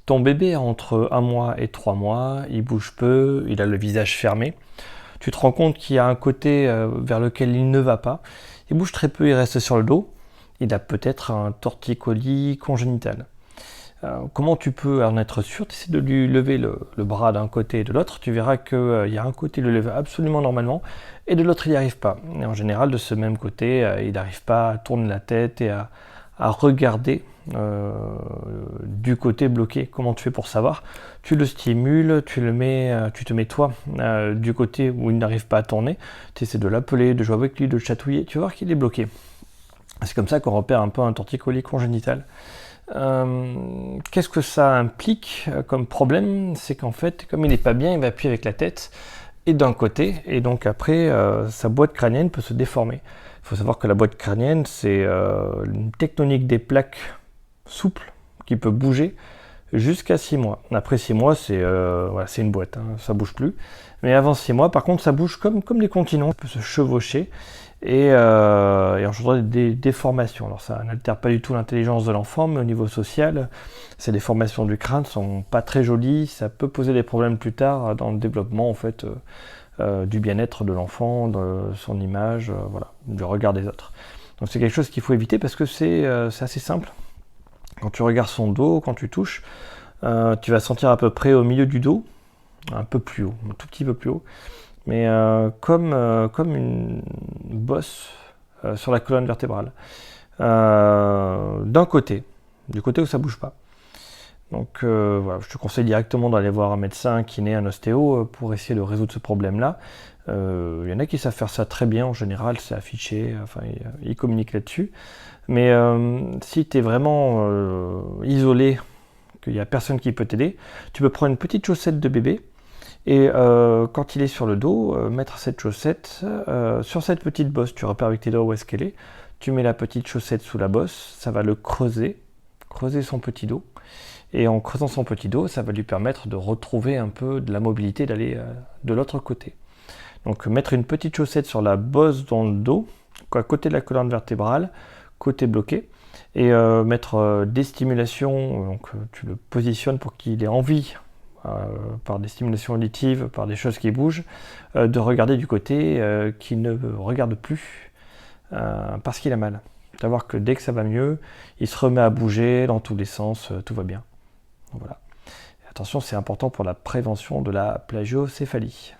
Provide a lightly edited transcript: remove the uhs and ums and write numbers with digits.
Ton bébé a entre 1 mois et 3 mois, il bouge peu, il a le visage fermé. Tu te rends compte qu'il y a un côté vers lequel il ne va pas. Il bouge très peu, il reste sur le dos. Il a peut-être un torticolis congénital. Comment tu peux en être sûr? Tu essaies de lui lever le bras d'un côté et de l'autre. Tu verras qu'il y a un côté, il le lève absolument normalement, et de l'autre, il n'y arrive pas. Et en général, de ce même côté, il n'arrive pas à tourner la tête et à regarder du côté bloqué. Comment tu fais pour savoir? Tu le stimules, tu te mets toi du côté où il n'arrive pas à tourner. Tu essaies de l'appeler, de jouer avec lui, de le chatouiller. Tu vas voir qu'il est bloqué. C'est comme ça qu'on repère un peu un torticolis congénital. Qu'est-ce que ça implique comme problème? C'est qu'en fait, comme il n'est pas bien, il va appuyer avec la tête et d'un côté, et donc après, sa boîte crânienne peut se déformer. Il faut savoir que la boîte crânienne, c'est une tectonique des plaques souple qui peut bouger jusqu'à 6 mois. Après 6 mois, c'est une boîte, hein, ça bouge plus. Mais avant 6 mois, par contre, ça bouge comme les continents, ça peut se chevaucher et engendrer des déformations. Alors ça n'altère pas du tout l'intelligence de l'enfant, mais au niveau social, ces déformations du crâne sont pas très jolies, ça peut poser des problèmes plus tard dans le développement en fait du bien-être de l'enfant, de son image, voilà, du regard des autres. Donc c'est quelque chose qu'il faut éviter parce que c'est assez simple. Quand tu regardes son dos, quand tu touches, tu vas sentir à peu près au milieu du dos, un peu plus haut, un tout petit peu plus haut, mais comme une bosse sur la colonne vertébrale. D'un côté, du côté où ça bouge pas. Donc voilà, je te conseille directement d'aller voir un médecin, un kiné, un ostéo pour essayer de résoudre ce problème-là. Il y en a qui savent faire ça très bien, en général, c'est affiché, enfin, ils communiquent là-dessus. Mais si tu es vraiment isolé, qu'il n'y a personne qui peut t'aider, tu peux prendre une petite chaussette de bébé et quand il est sur le dos, mettre cette chaussette sur cette petite bosse. Tu repères avec tes doigts où est-ce qu'elle est. Tu mets la petite chaussette sous la bosse, ça va le creuser son petit dos. Et en creusant son petit dos, ça va lui permettre de retrouver un peu de la mobilité, d'aller de l'autre côté. Donc mettre une petite chaussette sur la bosse dans le dos, à côté de la colonne vertébrale, côté bloqué, et mettre des stimulations, donc tu le positionnes pour qu'il ait envie, par des stimulations auditives, par des choses qui bougent, de regarder du côté qui ne regarde plus parce qu'il a mal. Savoir que dès que ça va mieux, il se remet à bouger dans tous les sens, tout va bien. Voilà. Attention, c'est important pour la prévention de la plagiocéphalie.